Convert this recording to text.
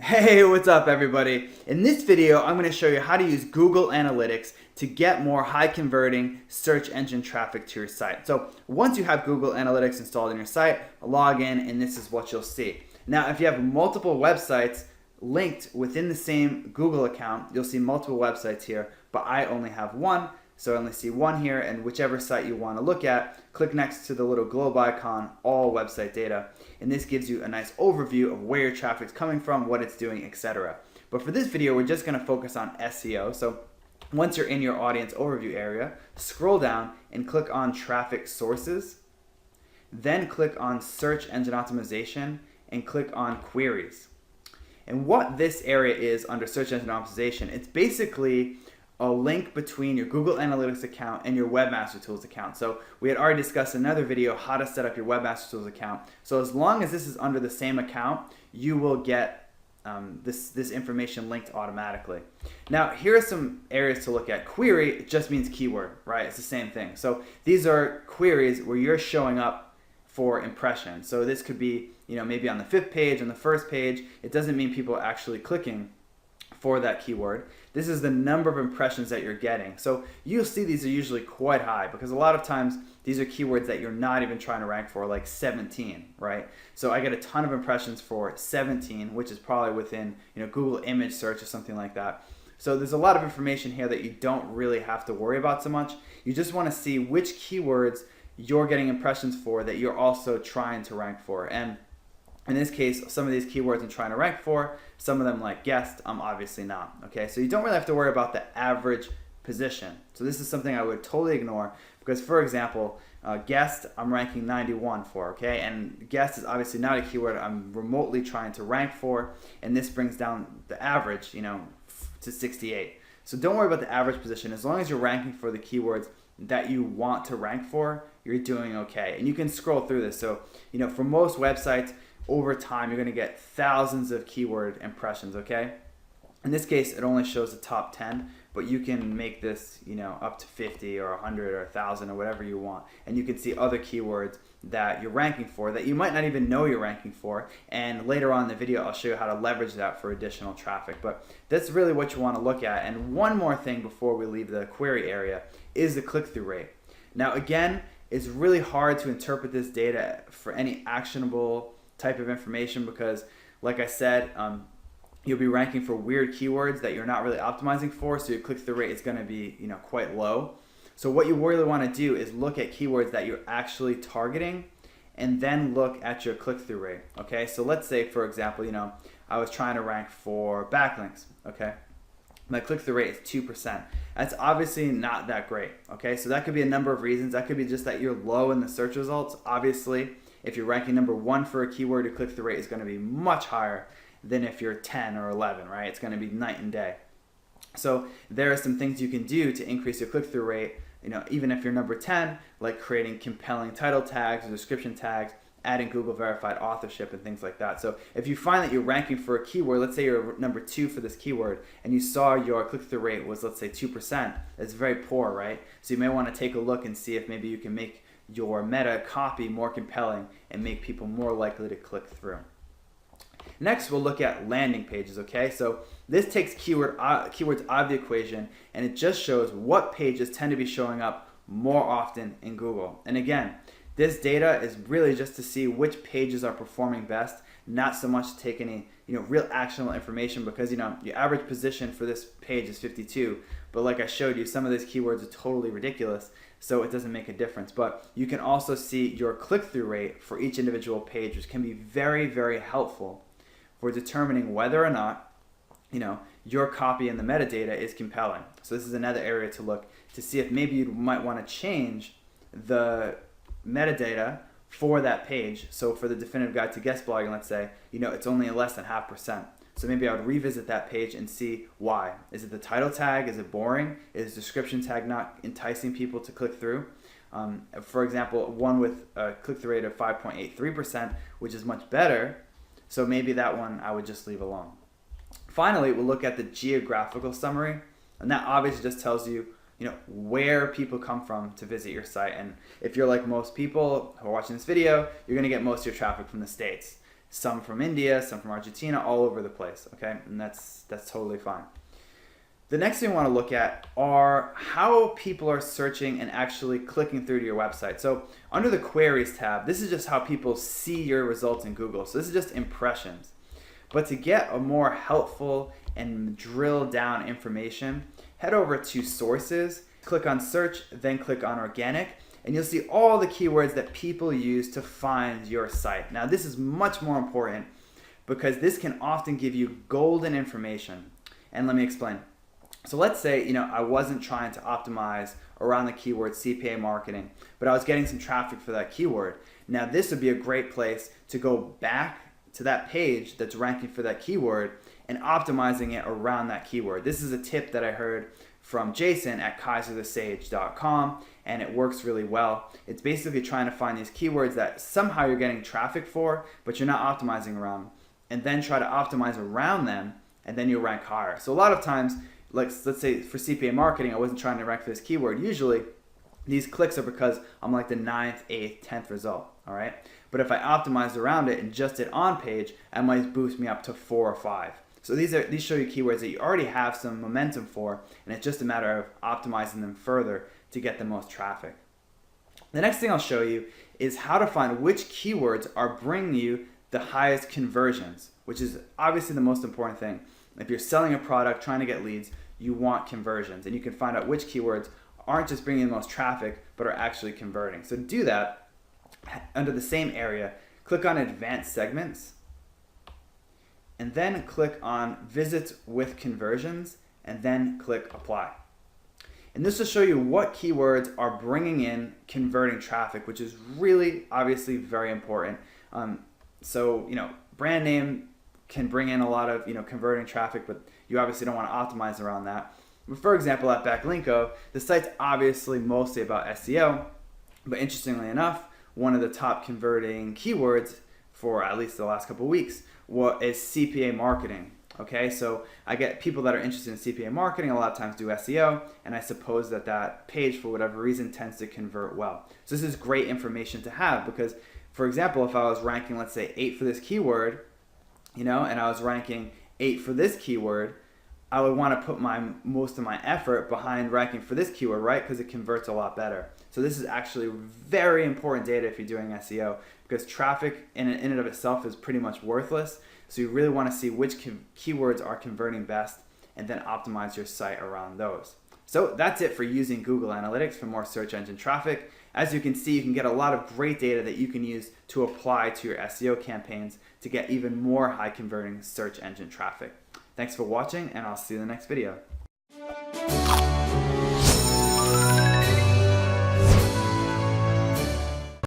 Hey, what's up everybody? In this video, I'm going to show you how to use Google Analytics to get more high converting search engine traffic to your site. So once you have Google Analytics installed in your site, log in and this is what you'll see. Now, if you have multiple websites linked within the same Google account, you'll see multiple websites here, but I only have one. So I only see one here, and whichever site you want to look at, click next to the little globe icon, all website data. And this gives you a nice overview of where your traffic's coming from, what it's doing, etc. But for this video, we're just going to focus on SEO. So once you're in your audience overview area, scroll down and click on traffic sources. Then click on search engine optimization and click on queries. And what this area is under search engine optimization, it's basically a link between your Google Analytics account and your Webmaster Tools account. So we had already discussed in another video how to set up your Webmaster Tools account. So as long as this is under the same account, you will get this information linked automatically. Now, here are some areas to look at. Query, it just means keyword, right? It's the same thing. So these are queries where you're showing up for impressions. So this could be, maybe on the 5th page, on the 1st page. It doesn't mean people are actually clicking for that keyword. This is the number of impressions that you're getting. So you'll see these are usually quite high because a lot of times these are keywords that you're not even trying to rank for, like 17, right? So I get a ton of impressions for 17, which is probably within Google image search or something like that. So there's a lot of information here that you don't really have to worry about so much. You just want to see which keywords you're getting impressions for that you're also trying to rank for. And in this case, some of these keywords I'm trying to rank for, some of them like guest, I'm obviously not. Okay, so you don't really have to worry about the average position. So this is something I would totally ignore because, for example, guest I'm ranking 91 for, okay? And guest is obviously not a keyword I'm remotely trying to rank for, and this brings down the average, to 68. So don't worry about the average position. As long as you're ranking for the keywords that you want to rank for, you're doing okay. And you can scroll through this. So, for most websites, over time, you're going to get thousands of keyword impressions, okay? In this case, it only shows the top 10, but you can make this, up to 50 or 100 or 1,000 or whatever you want. And you can see other keywords that you're ranking for that you might not even know you're ranking for. And later on in the video, I'll show you how to leverage that for additional traffic. But that's really what you want to look at. And one more thing before we leave the query area is the click-through rate. Now, again, it's really hard to interpret this data for any actionable type of information because, like I said, you'll be ranking for weird keywords that you're not really optimizing for, so your click-through rate is going to be quite low. So what you really want to do is look at keywords that you're actually targeting and then look at your click-through rate. Okay, so let's say, for example, I was trying to rank for backlinks. Okay, my click-through rate is 2%. That's obviously not that great. Okay, so that could be a number of reasons. That could be just that you're low in the search results. Obviously, if you're ranking number 1 for a keyword, your click-through rate is going to be much higher than if you're 10 or 11, right? It's going to be night and day. So there are some things you can do to increase your click-through rate, even if you're number 10, like creating compelling title tags or description tags, adding Google verified authorship and things like that. So if you find that you're ranking for a keyword, let's say you're number 2 for this keyword, and you saw your click-through rate was, let's say, 2%, that's very poor, right? So you may want to take a look and see if maybe you can make your meta copy more compelling and make people more likely to click through. Next, we'll look at landing pages, okay? So this takes keywords out of the equation, and it just shows what pages tend to be showing up more often in Google. And again, this data is really just to see which pages are performing best, not so much to take any real actionable information because your average position for this page is 52, but like I showed you, some of these keywords are totally ridiculous, so it doesn't make a difference. But you can also see your click-through rate for each individual page, which can be very, very helpful for determining whether or not your copy and the metadata is compelling. So this is another area to look to see if maybe you might want to change the metadata for that page. So for the definitive guide to guest blogging, let's say, it's only less than 0.5%. So maybe I would revisit that page and see why. Is it the title tag? Is it boring? Is the description tag not enticing people to click through? For example, one with a click-through rate of 5.83%, which is much better. So maybe that one I would just leave alone. Finally, we'll look at the geographical summary. And that obviously just tells you where people come from to visit your site. And if you're like most people who are watching this video, you're going to get most of your traffic from the States. some from India, some from Argentina, all over the place, okay? And that's totally fine. The next thing we want to look at are how people are searching and actually clicking through to your website. So under the queries tab, this is just how people see your results in Google. So this is just impressions. But to get a more helpful and drill down information, head over to sources, click on search, then click on organic, and you'll see all the keywords that people use to find your site. Now this is much more important because this can often give you golden information. And let me explain. So let's say, I wasn't trying to optimize around the keyword CPA marketing, but I was getting some traffic for that keyword. Now this would be a great place to go back to that page that's ranking for that keyword and optimizing it around that keyword. This is a tip that I heard from Jason at kaiserthesage.com, and it works really well. It's basically trying to find these keywords that somehow you're getting traffic for, but you're not optimizing around, and then try to optimize around them, and then you'll rank higher. So a lot of times, like let's say for CPA marketing, I wasn't trying to rank for this keyword. Usually these clicks are because I'm like the 9th, 8th, 10th result, all right? But if I optimized around it and just did on page, it might boost me up to 4 or 5. So these show you keywords that you already have some momentum for, and it's just a matter of optimizing them further to get the most traffic. The next thing I'll show you is how to find which keywords are bringing you the highest conversions, which is obviously the most important thing. If you're selling a product, trying to get leads, you want conversions, and you can find out which keywords aren't just bringing in the most traffic, but are actually converting. So to do that, under the same area, click on Advanced Segments, and then click on Visits with Conversions, and then click Apply. And this will show you what keywords are bringing in converting traffic, which is really obviously very important. So brand name can bring in a lot of converting traffic, but you obviously don't want to optimize around that. But for example, at Backlinko, the site's obviously mostly about SEO, but interestingly enough, one of the top converting keywords for at least the last couple of weeks is CPA marketing. Okay, so I get people that are interested in CPA marketing a lot of times do SEO, and I suppose that page, for whatever reason, tends to convert well. So this is great information to have because, for example, if I was ranking, let's say 8 for this keyword, and I was ranking 8 for this keyword, I would want to put most of my effort behind ranking for this keyword, right? Because it converts a lot better. So this is actually very important data if you're doing SEO, because traffic in and of itself is pretty much worthless. So you really want to see which keywords are converting best and then optimize your site around those. So that's it for using Google Analytics for more search engine traffic. As you can see, you can get a lot of great data that you can use to apply to your SEO campaigns to get even more high converting search engine traffic. Thanks for watching, and I'll see you in the next video.